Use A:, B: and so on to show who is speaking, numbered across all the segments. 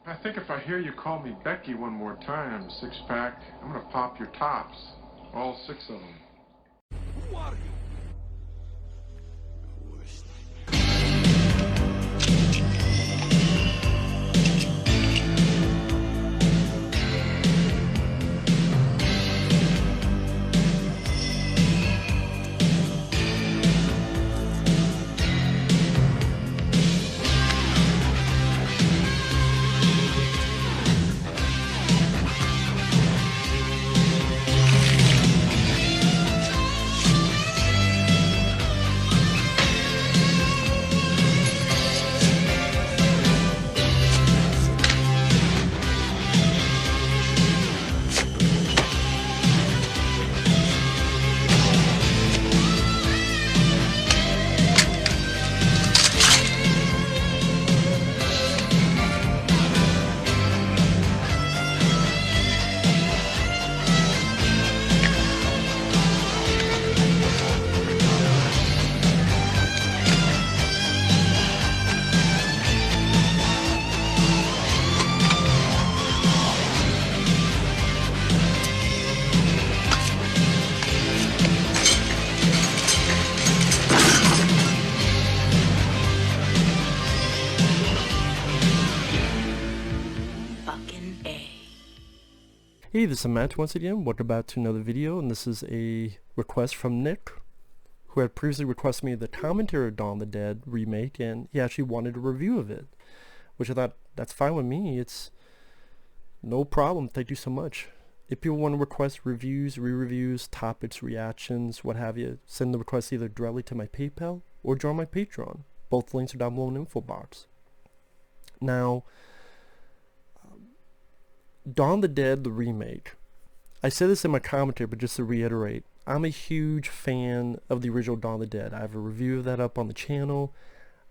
A: I think if I hear you call me Becky one more time, six-pack, I'm gonna pop your tops. All six of them.
B: Who are you?
C: Hey, this is Matt once again. Welcome back to another video, and this is a request from Nick, who had previously requested me the commentary of Dawn of the Dead remake, and he actually wanted a review of it, which I thought, that's fine with me. It's no problem. Thank you so much. If people want to request reviews, re-reviews, topics, reactions, what have you, send the request either directly to my PayPal or join my Patreon. Both links are down below in the info box. Now, Dawn of the Dead, the remake. I said this in my commentary, but just to reiterate, I'm a huge fan of the original Dawn of the Dead. I have a review of that up on the channel.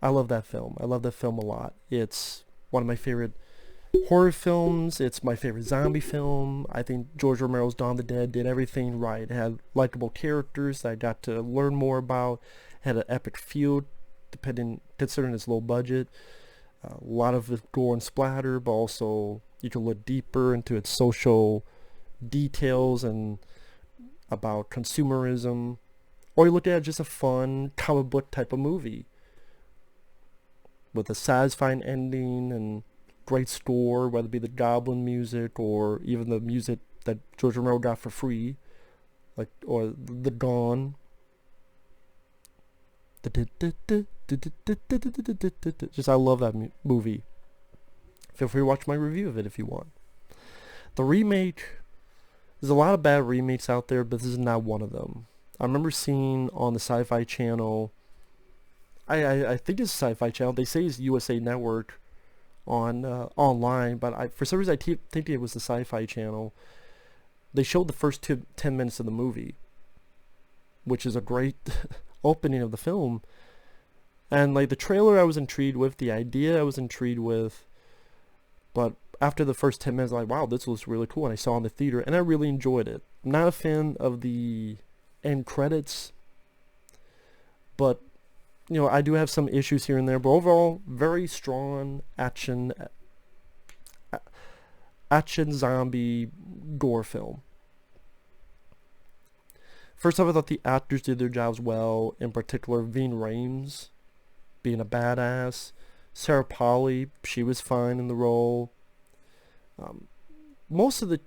C: I love that film. I love that film a lot. It's one of my favorite horror films. It's my favorite zombie film. I think George Romero's Dawn of the Dead did everything right. It had likable characters that I got to learn more about. It had an epic feel, considering its low budget. A lot of gore and splatter, but also you can look deeper into its social details and about consumerism, or you look at it just a fun comic book type of movie with a satisfying ending and great score, whether it be the Goblin music or even the music that George Romero got for free, like, or the Dawn. Just I love that movie. Feel free to watch my review of it if you want. The remake, there's a lot of bad remakes out there, but this is not one of them. I remember seeing on the Sci-Fi Channel, I think it's Sci-Fi Channel, they say it's USA Network on online, but for some reason I think it was the Sci-Fi Channel. They showed the first 10 minutes of the movie, which is a great opening of the film. And like the trailer I was intrigued with, the idea I was intrigued with, but after the first 10 minutes, I'm like, wow, this was really cool. And I saw it in the theater, and I really enjoyed it. I'm not a fan of the end credits, but, you know, I do have some issues here and there. But overall, very strong action zombie gore film. First off, I thought the actors did their jobs well. In particular, Ving Rhames being a badass. Sarah Polley, she was fine in the role. Most of the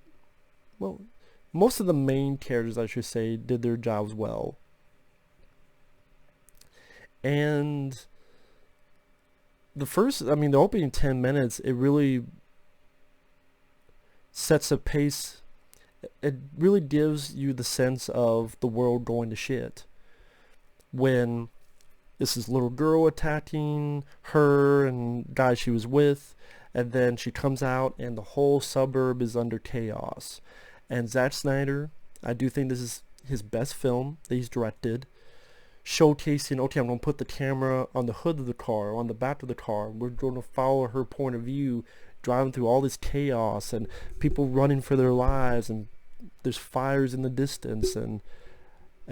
C: main characters, I should say, did their jobs well. And the opening 10 minutes, it really sets a pace. It really gives you the sense of the world going to shit. When this is little girl attacking her and guy she was with, and then she comes out and the whole suburb is under chaos. And Zack Snyder, I do think this is his best film that he's directed, showcasing, okay, I'm going to put the camera on the hood of the car, on the back of the car, we're going to follow her point of view, driving through all this chaos and people running for their lives, and there's fires in the distance, and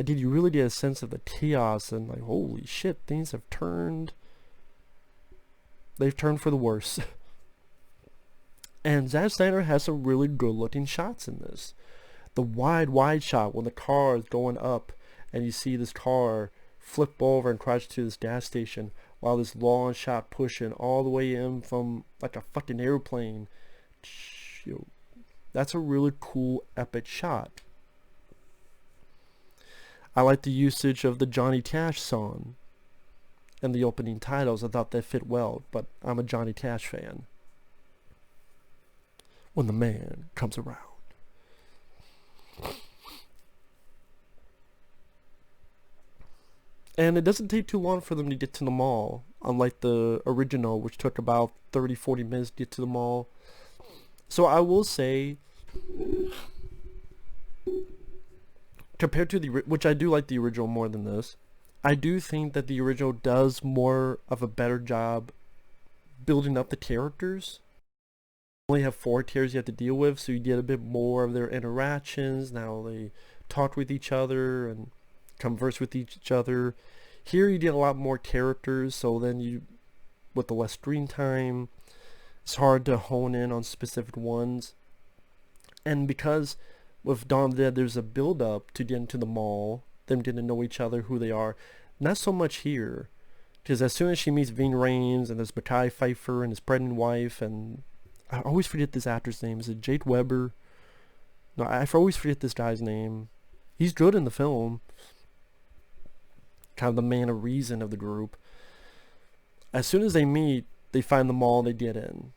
C: you really get a sense of the chaos, and like, holy shit, they've turned for the worse. And Zack Snyder has some really good looking shots in this. The wide shot when the car is going up and you see this car flip over and crash to this gas station while this long shot pushing all the way in from like a fucking airplane. That's a really cool, epic shot. I like the usage of the Johnny Cash song and the opening titles. I thought that fit well, but I'm a Johnny Cash fan. When the man comes around. And it doesn't take too long for them to get to the mall, unlike the original, which took about 30-40 minutes to get to the mall. So I will say, compared to which I do like the original more than this, I do think that the original does more of a better job building up the characters. You only have 4 characters you have to deal with, so you get a bit more of their interactions. Now they talk with each other and converse with each other. Here you get a lot more characters, so then you, with the less screen time, it's hard to hone in on specific ones. And because with Dawn of the Dead there's a build up to get into the mall, them getting to know each other, who they are, not so much here. Because as soon as she meets Ving Rhames and there's Mekhi Phifer and his pregnant wife, and I always forget this actor's name. Is it Jake Weber? No, I always forget this guy's name. He's good in the film. Kind of the man of reason of the group. As soon as they meet, they find the mall, they get in.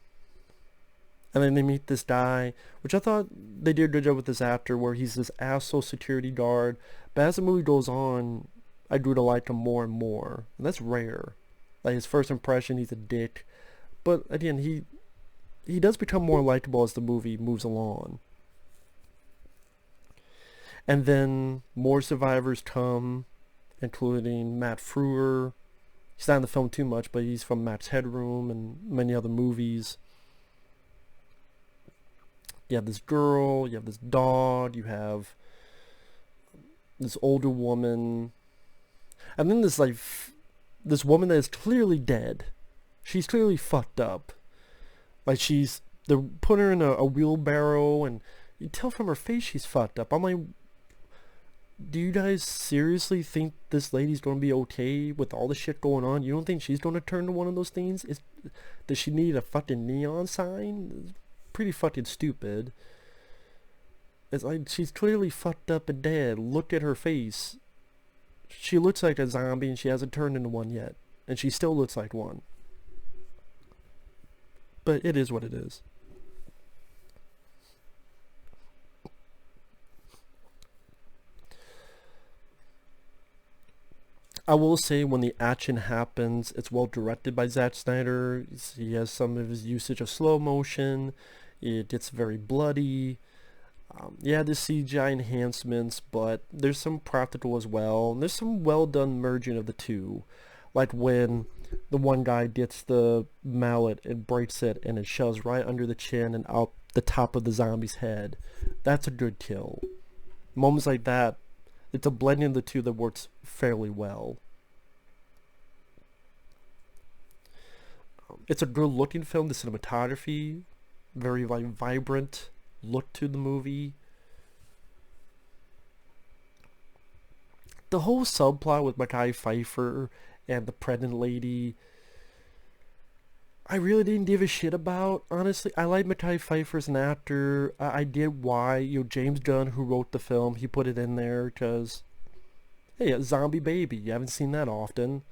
C: And then they meet this guy, which I thought they did a good job with this actor, where he's this asshole security guard. But as the movie goes on, I grew to like him more and more. And that's rare. Like, his first impression, he's a dick. But again, he does become more likable as the movie moves along. And then more survivors come, including Matt Frewer. He's not in the film too much, but he's from Matt's Headroom and many other movies. You have this girl, you have this dog, you have this older woman, and then this this woman that is clearly dead. She's clearly fucked up. Like, they're putting her in a wheelbarrow, and you tell from her face she's fucked up. I'm like, do you guys seriously think this lady's gonna be okay with all the shit going on? You don't think she's gonna turn to one of those things? Does she need a fucking neon sign? It's pretty fucking stupid. It's like, she's clearly fucked up and dead. Look at her face. She looks like a zombie and she hasn't turned into one yet. And she still looks like one. But it is what it is. I will say, when the action happens, it's well directed by Zack Snyder. He has some of his usage of slow motion. It gets very bloody. Yeah, the CGI enhancements, but there's some practical as well. And there's some well done merging of the two. Like when the one guy gets the mallet and breaks it and it shoves right under the chin and out the top of the zombie's head. That's a good kill. Moments like that, it's a blending of the two that works fairly well. It's a good looking film. The cinematography, very vibrant look to the movie. The whole subplot with Mekhi Phifer and the pregnant lady, I really didn't give a shit about, honestly. I like Mekhi Phifer as an actor. I did why, James Gunn, who wrote the film, he put it in there because, hey, a zombie baby, you haven't seen that often.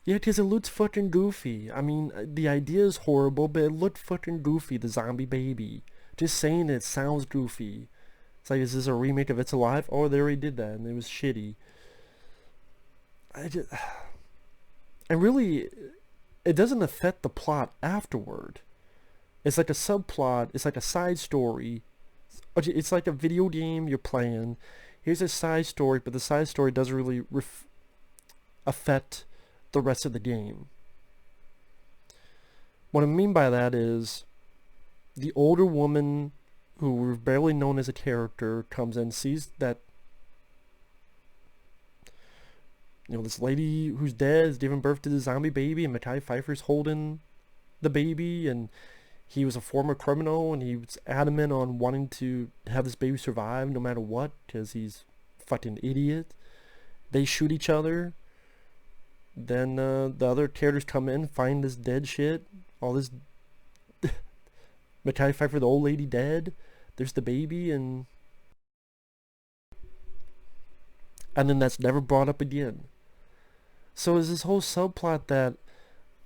C: Yeah, because it looks fucking goofy. I mean, the idea is horrible, but it looked fucking goofy, the zombie baby. Just saying it sounds goofy. It's like, is this a remake of It's Alive? Oh, they already did that, and it was shitty. And really, it doesn't affect the plot afterward. It's like a subplot. It's like a side story. It's like a video game you're playing. Here's a side story, but the side story doesn't really affect the rest of the game. What I mean by that is, the older woman, who we're barely known as a character, comes in, sees that this lady who's dead is giving birth to the zombie baby, and Mekhi Phifer's holding the baby, and he was a former criminal and he was adamant on wanting to have this baby survive no matter what because he's a fucking idiot. They shoot each other. Then the other characters come in, find this dead shit. All this Mekhi Phifer, the old lady, dead. There's the baby, and then that's never brought up again. So is this whole subplot that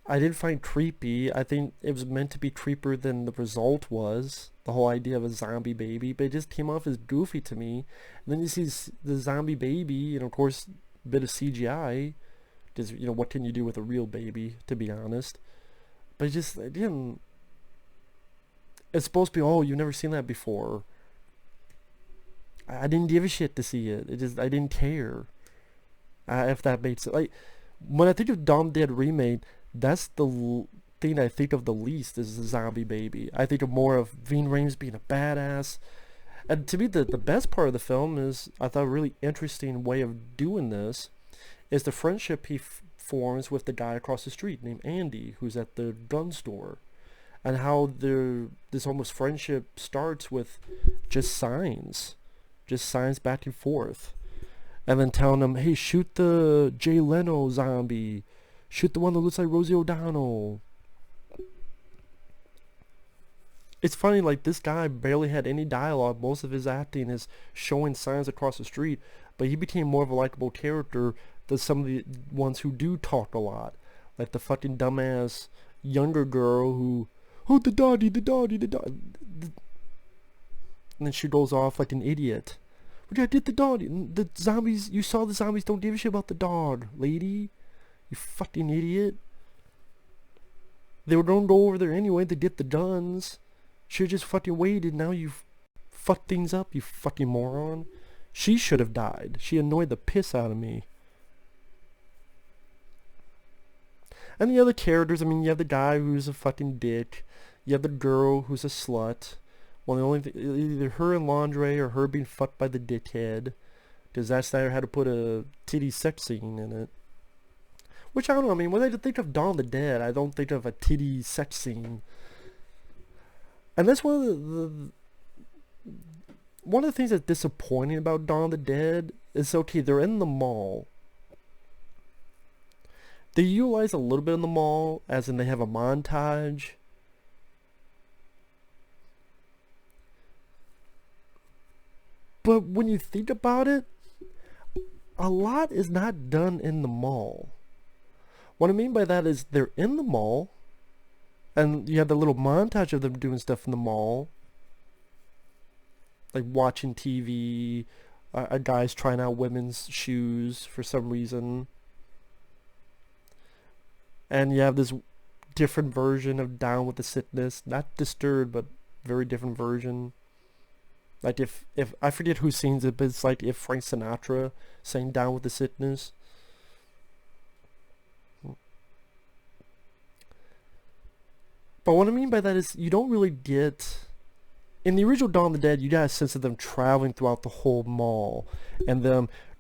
C: I did find creepy. I think it was meant to be creepier than the result was. The whole idea of a zombie baby, but it just came off as goofy to me. And then you see the zombie baby, and of course, a bit of CGI. Because, what can you do with a real baby, to be honest? But it didn't... It's supposed to be, oh, you've never seen that before. I didn't give a shit to see it. I didn't care. If that makes sense. Like, when I think of Dawn of the Dead Remake, that's the thing I think of the least is the zombie baby. I think of more of Ving Rhames being a badass. And to me, the best part of the film is, I thought a really interesting way of doing this, is the friendship he forms with the guy across the street named Andy, who's at the gun store. And how this almost friendship starts with just signs back and forth. And then telling him, hey, shoot the Jay Leno zombie. Shoot the one that looks like Rosie O'Donnell. It's funny, like, this guy barely had any dialogue. Most of his acting is showing signs across the street. But he became more of a likable character than some of the ones who do talk a lot. Like the fucking dumbass younger girl who, oh, the doggy. And then she goes off like an idiot. We gotta get the dog. The zombies, you saw the zombies don't give a shit about the dog, lady. You fucking idiot. They were gonna go over there anyway to get the guns. Should've just fucking waited. Now you've fucked things up, you fucking moron. She should have died. She annoyed the piss out of me. And the other characters, I mean, you have the guy who's a fucking dick. You have the girl who's a slut. Well, the only thing, either her in lingerie or her being fucked by the dickhead. Because Zack Snyder had to put a titty sex scene in it. Which, I don't know, I mean, when I think of Dawn of the Dead, I don't think of a titty sex scene. And that's one of the things that's disappointing about Dawn of the Dead is, okay, they're in the mall. They utilize a little bit in the mall, as in they have a montage. But when you think about it, a lot is not done in the mall. What I mean by that is they're in the mall, and you have the little montage of them doing stuff in the mall. Like watching TV, a guy's trying out women's shoes for some reason. And you have this different version of Down with the Sickness. Not Disturbed, but very different version. Like if I forget who sings it, but it's like if Frank Sinatra sang Down with the Sickness. But what I mean by that is you don't really get... In the original Dawn of the Dead, you got a sense of them traveling throughout the whole mall. And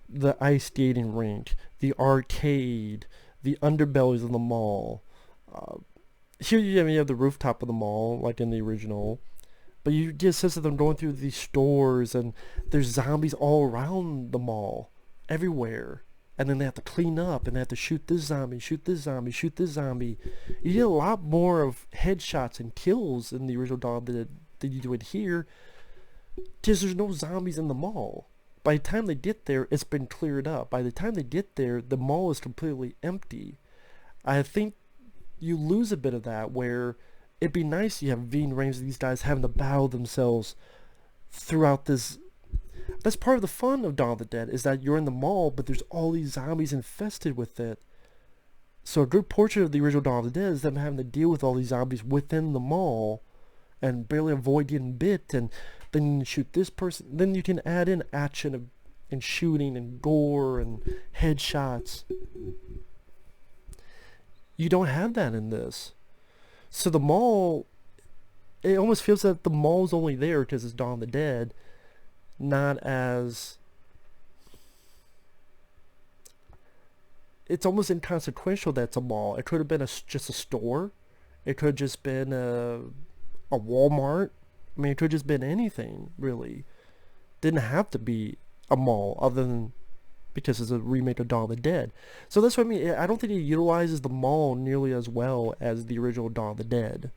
C: the ice skating rink, the arcade, the underbellies of the mall. Here you have the rooftop of the mall, like in the original. But you get a sense of them going through these stores, and there's zombies all around the mall, everywhere. And then they have to clean up, and they have to shoot this zombie, shoot this zombie, shoot this zombie. You get a lot more of headshots and kills in the original Dawn than you do it here, because there's no zombies in the mall. By the time they get there, it's been cleared up. By the time they get there, the mall is completely empty. I think you lose a bit of that, where it'd be nice you have Ving Rhames and these guys having to battle themselves throughout this. That's part of the fun of Dawn of the Dead, is that you're in the mall, but there's all these zombies infested with it. So a good portion of the original Dawn of the Dead is them having to deal with all these zombies within the mall and barely avoid getting bit, and then you shoot this person. Then you can add in action and shooting and gore and headshots. You don't have that in this. So the mall, it almost feels that the mall's only there because it's Dawn of the Dead, not as... It's almost inconsequential that it's a mall. It could have been just a store. It could have just been a Walmart. I mean, it could have just been anything, really. Didn't have to be a mall, other than because it's a remake of Dawn of the Dead. So that's what I mean. I don't think it utilizes the mall nearly as well as the original Dawn of the Dead.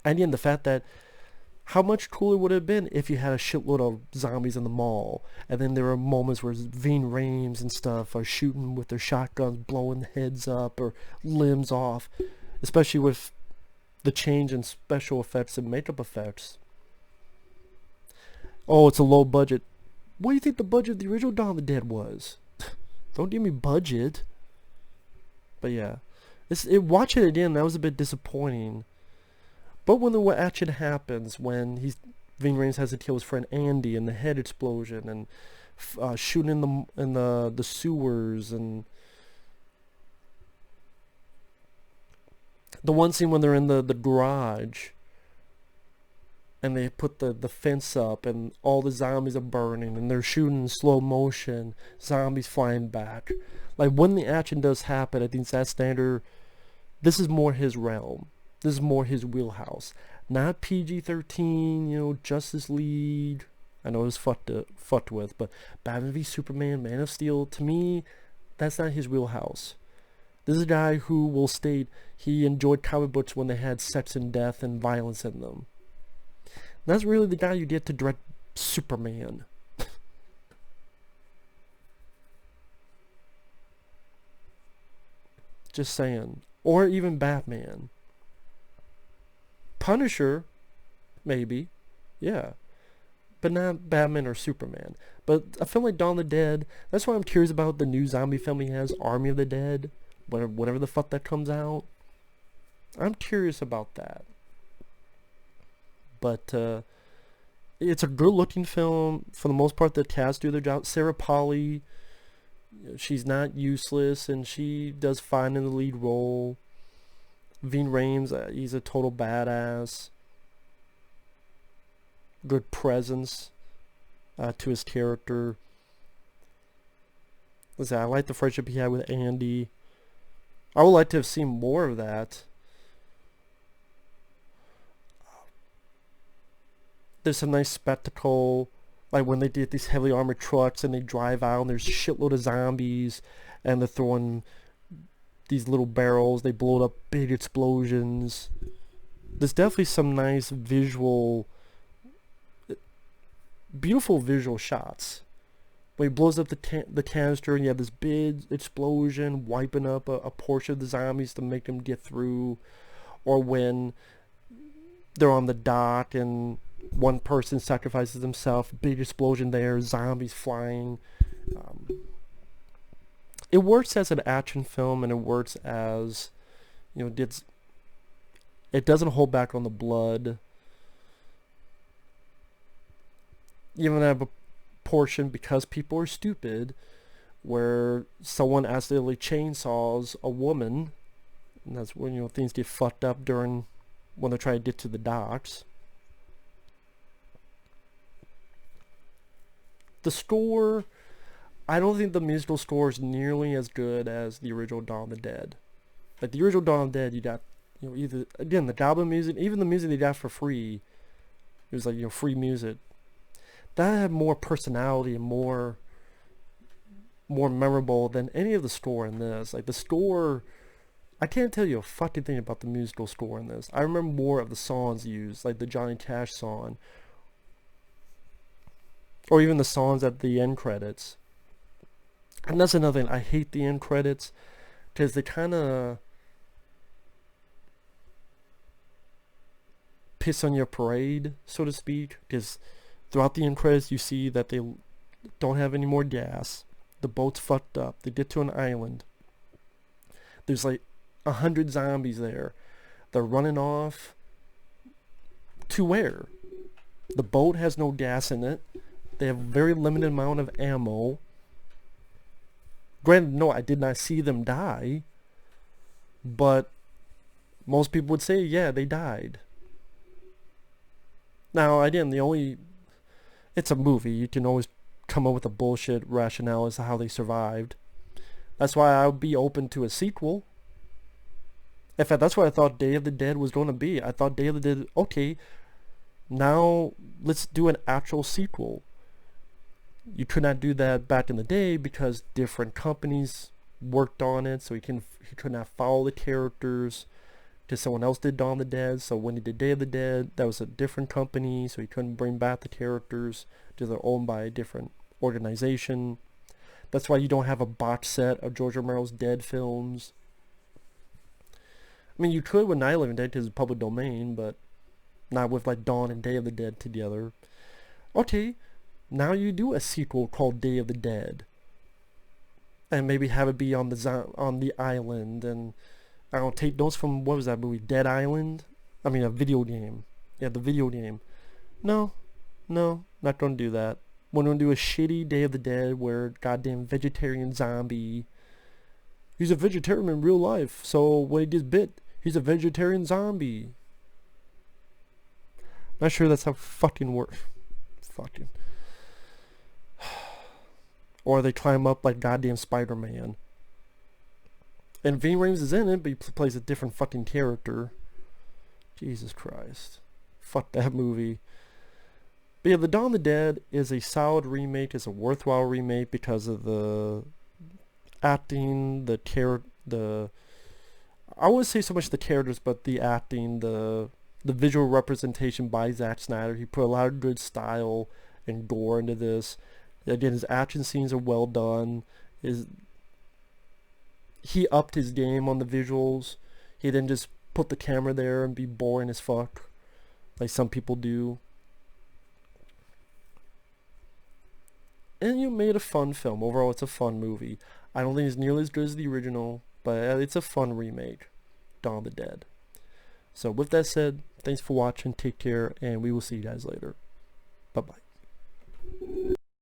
C: And again, the fact that how much cooler would it have been if you had a shitload of zombies in the mall, and then there were moments where Ving Rhames and stuff are shooting with their shotguns, blowing heads up or limbs off, especially with the change in special effects and makeup effects. Oh, it's a low budget. What do you think the budget of the original Dawn of the Dead was? Don't give me budget. But yeah, watching it again, that was a bit disappointing. But when the action happens, when Ving Rhames has to kill his friend Andy, and the head explosion, and shooting in the sewers, and the one scene when they're in the garage, and they put the fence up, and all the zombies are burning, and they're shooting in slow motion, zombies flying back. Like, when the action does happen, I think Zack Snyder, this is more his realm. This is more his wheelhouse. Not PG-13, Justice League. I know it was fucked with, but Batman v Superman, Man of Steel, to me, that's not his wheelhouse. This is a guy who will state he enjoyed comic books when they had sex and death and violence in them. That's really the guy you get to direct Superman. Just saying. Or even Batman. Punisher, maybe. Yeah. But not Batman or Superman. But a film like Dawn of the Dead, that's why I'm curious about the new zombie film he has, Army of the Dead. Whatever the fuck that comes out. I'm curious about that. But it's a good-looking film. For the most part, the cast do their job. Sarah Polley, she's not useless, and she does fine in the lead role. Ving Rhames, he's a total badass. Good presence to his character. Listen, I like the friendship he had with Andy. I would like to have seen more of that. There's some nice spectacle, like when they get these heavily armored trucks and they drive out and there's a shitload of zombies and they're throwing these little barrels, they blow up, big explosions. There's definitely some nice beautiful visual shots. When he blows up the canister and you have this big explosion wiping up a portion of the zombies to make them get through, or when they're on the dock and one person sacrifices himself, big explosion there, zombies flying. It works as an action film, and it works as, it doesn't hold back on the blood. You even have a portion, because people are stupid, where someone accidentally chainsaws a woman, and that's when things get fucked up when they're trying to get to the docks. The score, I don't think the musical score is nearly as good as the original Dawn of the Dead. Like the original Dawn of the Dead, you got, either, again, the Goblin music, even the music they got for free, it was like, free music. That had more personality and more memorable than any of the score in this. Like the score, I can't tell you a fucking thing about the musical score in this. I remember more of the songs used, like the Johnny Cash song, or even the songs at the end credits. And that's another thing. I hate the end credits because they kind of piss on your parade, so to speak. Because throughout the end credits, you see that they don't have any more gas. The boat's fucked up. They get to an island. There's like 100 zombies there. They're running off to where? The boat has no gas in it. They have a very limited amount of ammo. Granted, no, I did not see them die. But most people would say, yeah, they died. Now, again, it's a movie. You can always come up with a bullshit rationale as to how they survived. That's why I would be open to a sequel. In fact, that's what I thought Day of the Dead was going to be. I thought Day of the Dead, okay, now let's do an actual sequel. You could not do that back in the day because different companies worked on it, so he could not follow the characters because someone else did Dawn of the Dead. So when he did Day of the Dead, that was a different company, so he couldn't bring back the characters because they're owned by a different organization. That's why you don't have a box set of George Romero's Dead films. I mean, you could with Night of the Living Dead because it's public domain, but not with like Dawn and Day of the Dead together. Okay, now you do a sequel called Day of the Dead, and maybe have it be on the island, and I don't take notes from, what was that movie, Dead Island? I mean, a video game. Yeah, the video game. No, not gonna do that. We're gonna do a shitty Day of the Dead where goddamn vegetarian zombie. He's a vegetarian in real life, so when he gets bit, he's a vegetarian zombie. Not sure that's how fucking works. Fucking. Or they climb up like goddamn Spider-Man. And Ving Rhames is in it, but he plays a different fucking character. Jesus Christ. Fuck that movie. But yeah, The Dawn of the Dead is a solid remake. It's a worthwhile remake because of the acting, I wouldn't say so much the characters, but the acting, the visual representation by Zack Snyder. He put a lot of good style and gore into this. Again, his action scenes are well done. He upped his game on the visuals. He didn't just put the camera there and be boring as fuck, like some people do. And you made a fun film. Overall, it's a fun movie. I don't think it's nearly as good as the original, but it's a fun remake. Dawn of the Dead. So with that said, thanks for watching, take care, and we will see you guys later. Bye-bye.